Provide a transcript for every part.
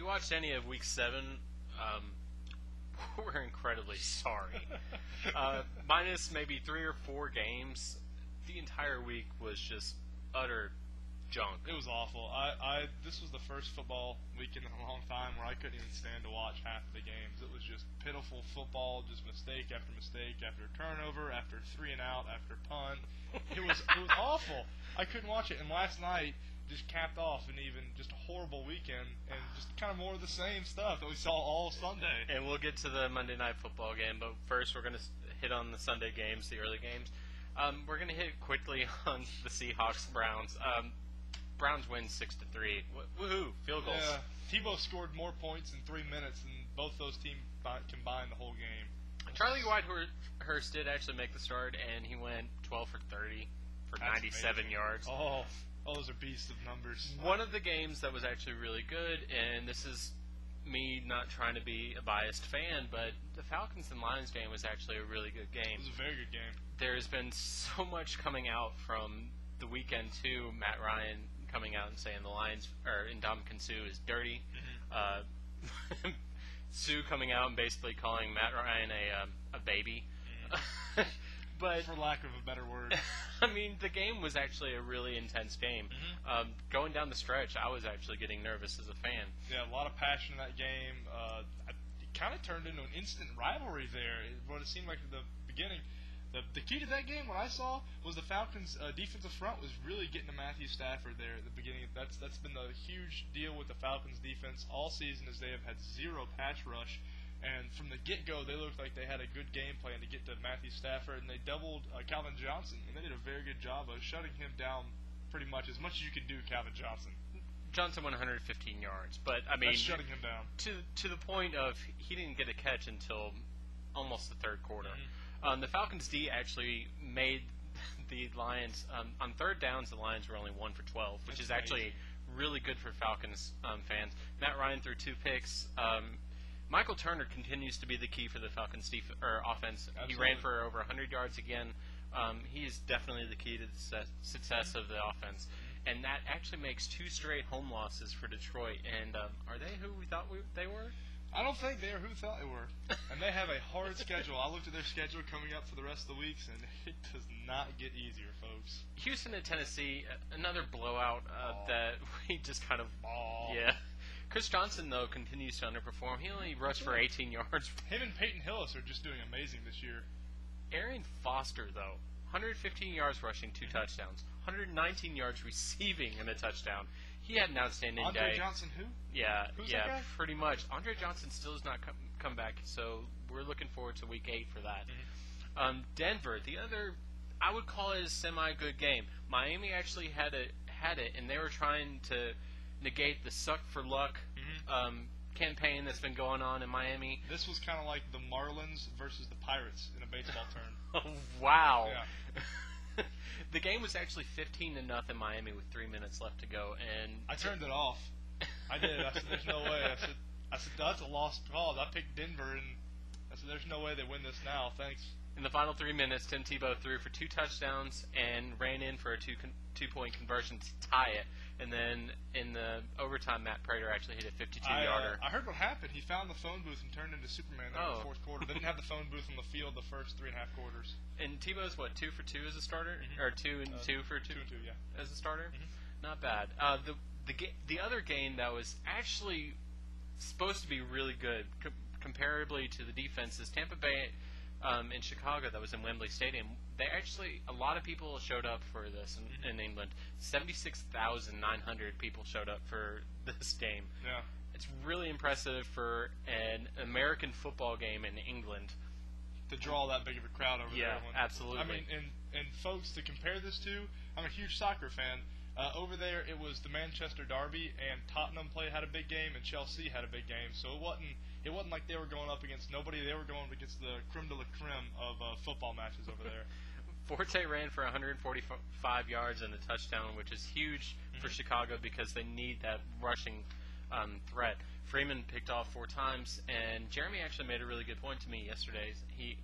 watched any of Week 7, we're incredibly sorry. Minus maybe 3 or 4 games, the entire week was just utter junk. It was awful. This was the first football weekend in a long time where I couldn't even stand to watch half of the games. It was just pitiful football, just mistake after turnover, after 3 and out, after punt. It was awful. I couldn't watch it. And last night just capped off an even just a horrible weekend and just kind of more of the same stuff that we saw all Sunday. And we'll get to the Monday Night Football game, but first we're going to hit on the Sunday games, the early games. We're going to hit quickly on the Seahawks-Browns. Browns win 6-3. Woohoo! Field goals. Yeah, Tebow scored more points in 3 minutes than both those teams combined the whole game. Charlie Whitehurst did actually make the start, and he went 12 for 30 for That's 97 amazing. yards. Oh, those are beasts of numbers. One of the games that was actually really good, and this is me not trying to be a biased fan, but the Falcons and Lions game was actually a really good game. It was a very good game. There's been so much coming out from the weekend too. Matt Ryan coming out and saying the Lions or Ndamukong Suh is dirty. Mm-hmm. Sue coming out and basically calling Matt Ryan a baby. Mm-hmm. But for lack of a better word. I mean, the game was actually a really intense game. Mm-hmm. Going down the stretch, I was actually getting nervous as a fan. Yeah, a lot of passion in that game. It kind of turned into an instant rivalry there. What it seemed like at the beginning. The key to that game, what I saw, was the Falcons' defensive front was really getting to Matthew Stafford there at the beginning. That's been the huge deal with the Falcons' defense all season, is they have had zero pass rush. And from the get-go, they looked like they had a good game plan to get to Matthew Stafford, and they doubled Calvin Johnson, and they did a very good job of shutting him down pretty much as you can do Calvin Johnson. Johnson went 115 yards, but I mean, that's shutting him down to the point of he didn't get a catch until almost the third quarter. Mm-hmm. The Falcons D actually made the Lions on third downs. The Lions were only 1 for 12, which is actually really good for Falcons fans. Matt Ryan threw 2 picks. Michael Turner continues to be the key for the Falcons offense. Absolutely. He ran for over 100 yards again. He is definitely the key to the success of the offense. And that actually makes 2 straight home losses for Detroit. And are they who we thought they were? I don't think they are who thought they were. And they have a hard schedule. I looked at their schedule coming up for the rest of the weeks, and it does not get easier, folks. Houston and Tennessee, another blowout that we just kind of... Yeah. Chris Johnson, though, continues to underperform. He only rushed for 18 yards. Him and Peyton Hillis are just doing amazing this year. Arian Foster, though, 115 yards rushing, 2 touchdowns. 119 yards receiving and a touchdown. He had an outstanding day. Andre Johnson, who? Yeah, Who's that guy? pretty much. Andre Johnson still has not come back, so we're looking forward to Week 8 for that. Mm-hmm. Denver, the other, I would call it a semi-good game. Miami actually had it, and they were trying to negate the suck for luck campaign that's been going on in Miami. This was kind of like the Marlins versus the Pirates in a baseball term. Oh, wow. Yeah. The game was actually 15-0 Miami with 3 minutes left to go, and I turned it off. I did. I said, "There's no way." I said, "That's a lost cause." I picked Denver, and I said, "There's no way they win this now." Thanks. In the final 3 minutes, Tim Tebow threw for 2 touchdowns and ran in for a two-point conversion to tie it. And then in the overtime, Matt Prater actually hit a 52-yarder. I heard what happened. He found the phone booth and turned into Superman in the fourth quarter. They didn't have the phone booth on the field the first 3.5 quarters. And Tebow's, 2 for 2 as a starter? Mm-hmm. Or 2 and 2 for 2? 2 and 2, yeah. As a starter? Mm-hmm. Not bad. The other game that was actually supposed to be really good, comparably to the defense, is Tampa Bay in Chicago that was in Wembley Stadium. They actually, a lot of people showed up for this in England. 76,900 people showed up for this game. Yeah. It's really impressive for an American football game in England. To draw that big of a crowd over there. Yeah, absolutely. I mean, and folks, to compare this to, I'm a huge soccer fan. Over there, it was the Manchester Derby, and Tottenham had a big game, and Chelsea had a big game. So it wasn't like they were going up against nobody. They were going against the creme de la creme of football matches over there. Forte ran for 145 yards and a touchdown, which is huge for Chicago because they need that rushing threat. Freeman picked off 4 times, and Jeremy actually made a really good point to me yesterday. He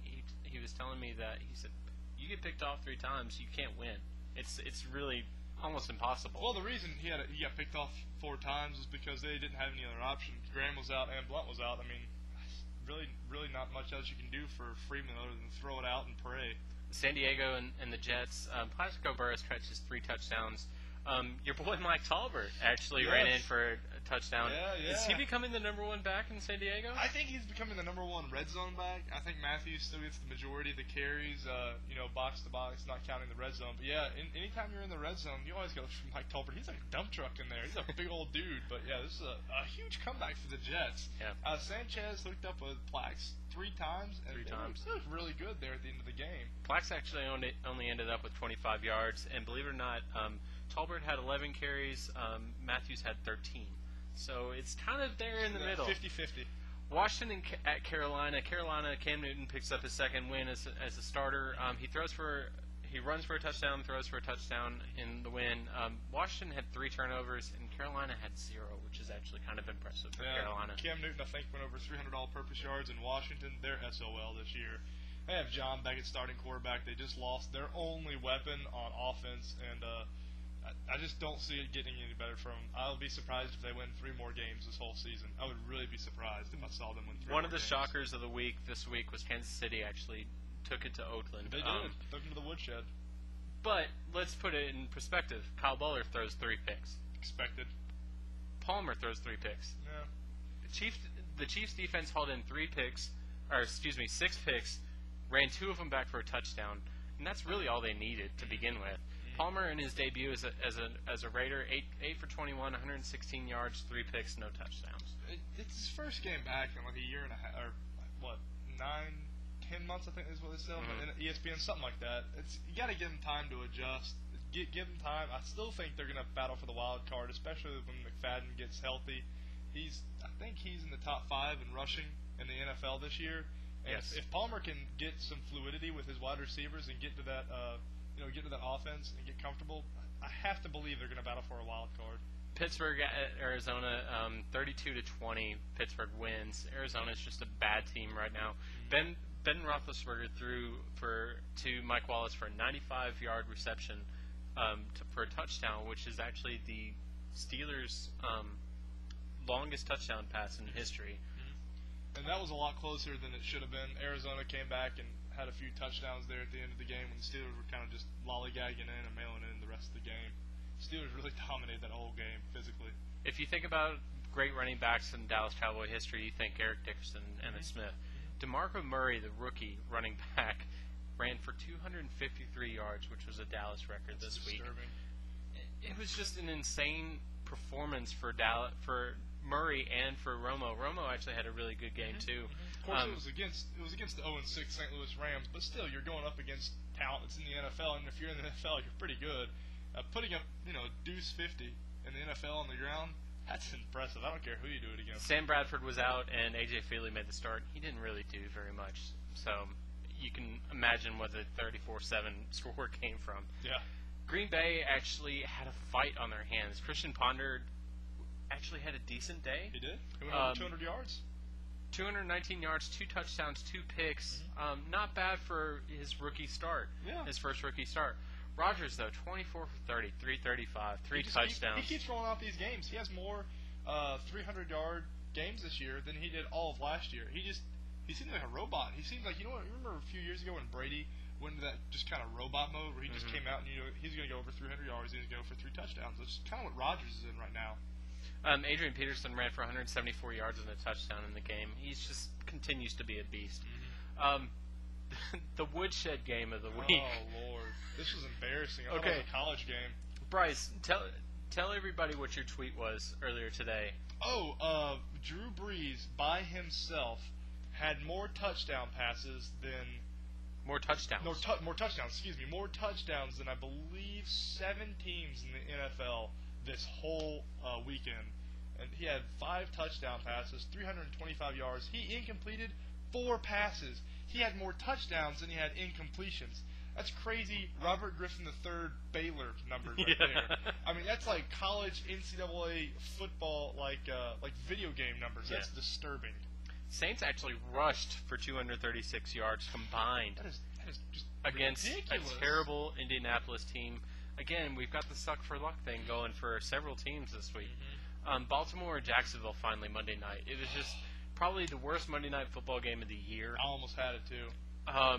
was telling me that he said, "You get picked off 3 times, you can't win." It's really almost impossible. Well, the reason he got picked off 4 times was because they didn't have any other option. Graham was out and Blunt was out. I mean, really not much else you can do for Freeman other than throw it out and pray. San Diego and the Jets, Plaxico Burress catches 3 touchdowns. Your boy Mike Tolbert actually ran in for a touchdown. Yeah. Is he becoming the number 1 back in San Diego? I think he's becoming the number 1 red zone back. I think Matthews still gets the majority of the carries, box to box, not counting the red zone. But yeah, anytime you're in the red zone, you always go for Mike Tolbert. He's like a dump truck in there. He's a big old dude. But yeah, this is a huge comeback for the Jets. Yeah. Sanchez hooked up with Plax 3 times. And it was really good there at the end of the game. Plax actually only ended up with 25 yards, and believe it or not, Tolbert had 11 carries, Matthews had 13. So it's kind of there in the middle. 50-50. Washington at Carolina. Cam Newton picks up his second win as a starter. He runs for a touchdown, throws for a touchdown in the win. Washington had 3 turnovers, and Carolina had 0, which is actually kind of impressive for Carolina. Cam Newton, I think, went over 300 all-purpose yards, in Washington, they're SOL this year. They have John Beckett starting quarterback. They just lost their only weapon on offense, and I just don't see it getting any better from them. I'll be surprised if they win 3 more games this whole season. I would really be surprised if I saw them win 3 more games. One of the shockers of the week this week was Kansas City actually took it to Oakland. They did. Took them to the woodshed. But let's put it in perspective. Kyle Bowler throws 3 picks. Expected. Palmer throws 3 picks. Yeah. The Chiefs defense hauled in 6 picks, ran 2 of them back for a touchdown, and that's really all they needed to begin with. Palmer in his debut as a Raider, 8 for 21, 116 yards, 3 picks, no touchdowns. It's his first game back in like a year and a half, or 9-10 months, I think is what they said on ESPN, something like that. You got to give him time to adjust. Give him time. I still think they're going to battle for the wild card, especially when McFadden gets healthy. I think he's in the top 5 in rushing in the NFL this year. And yes. If Palmer can get some fluidity with his wide receivers and get to that get to that offense and get comfortable, I have to believe they're going to battle for a wild card. Pittsburgh at Arizona, 32-20. Pittsburgh wins. Arizona's just a bad team right now. Ben Roethlisberger threw to Mike Wallace for a 95-yard reception for a touchdown, which is actually the Steelers' longest touchdown pass in history. And that was a lot closer than it should have been. Arizona came back and had a few touchdowns there at the end of the game when the Steelers were kind of just lollygagging in and mailing in the rest of the game. Steelers really dominated that whole game physically. If you think about great running backs in Dallas Cowboy history, you think Eric Dickerson, Emmitt Smith. DeMarco Murray, the rookie running back, ran for 253 yards, which was a Dallas record this week. It was just an insane performance for Murray and for Romo. Romo actually had a really good game too. Of course, it was against the 0-6 St. Louis Rams, but still, you're going up against talent that's in the NFL, and if you're in the NFL, you're pretty good. Putting up, deuce 50 in the NFL on the ground, that's impressive. I don't care who you do it against. Sam Bradford was out, and A.J. Feely made the start. He didn't really do very much, so you can imagine where the 34-7 score came from. Yeah. Green Bay actually had a fight on their hands. Christian Ponder actually had a decent day. He did. He went over 200 yards. 219 yards, 2 touchdowns, 2 picks. Not bad for his rookie start. Yeah. His first rookie start. Rodgers, though, 24 for 30, 335, 3 touchdowns. He keeps rolling out these games. He has more 300-yard games this year than he did all of last year. He seems like a robot. He seems like, you remember a few years ago when Brady went into that just kind of robot mode where he just came out and he's going to go over 300 yards and he's going to go for 3 touchdowns. That's kind of what Rodgers is in right now. Adrian Peterson ran for 174 yards and a touchdown in the game. He just continues to be a beast. The woodshed game of the week. Oh, Lord. This was embarrassing. I thought it was a college game. Bryce, tell everybody what your tweet was earlier today. Drew Brees by himself had more touchdown passes than... More touchdowns. More touchdowns than I believe 7 teams in the NFL this whole weekend. And he had 5 touchdown passes, 325 yards. He incompleted 4 passes. He had more touchdowns than he had incompletions. That's crazy Robert Griffin III Baylor numbers right there. I mean, that's like college NCAA football, like video game numbers. That's disturbing. Saints actually rushed for 236 yards combined. That is just against ridiculous. A terrible Indianapolis team. again, we've got the suck for luck thing going for several teams this week. Baltimore or Jacksonville finally Monday night. It was just probably the worst Monday night football game of the year. I almost had it too.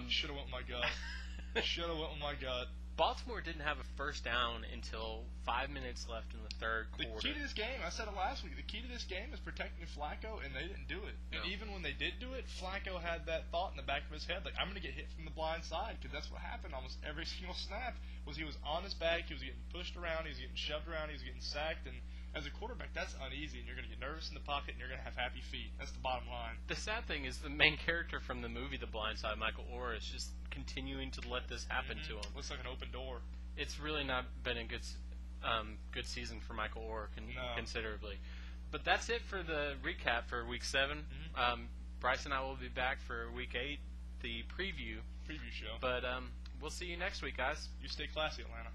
Should have went with my gut. Should have went with my gut. Baltimore didn't have a first down until 5 minutes left in the third quarter. The key to this game, I said it last week, the key to this game is protecting Flacco, and they didn't do it. No. And even when they did do it, Flacco had that thought in the back of his head, like, I'm going to get hit from the blind side, because that's what happened almost every single snap, was he was on his back, he was getting pushed around, he was getting shoved around, he was getting sacked, and as a quarterback, that's uneasy, and you're going to get nervous in the pocket, and you're going to have happy feet. That's the bottom line. The sad thing is the main character from the movie The Blind Side, Michael Orr, is just continuing to let this happen to him. Looks like an open door. It's really not been a good season for Michael Orr considerably. But that's it for the recap for Week 7. Bryce and I will be back for Week 8, the preview Preview show. But we'll see you next week, guys. You stay classy, Atlanta.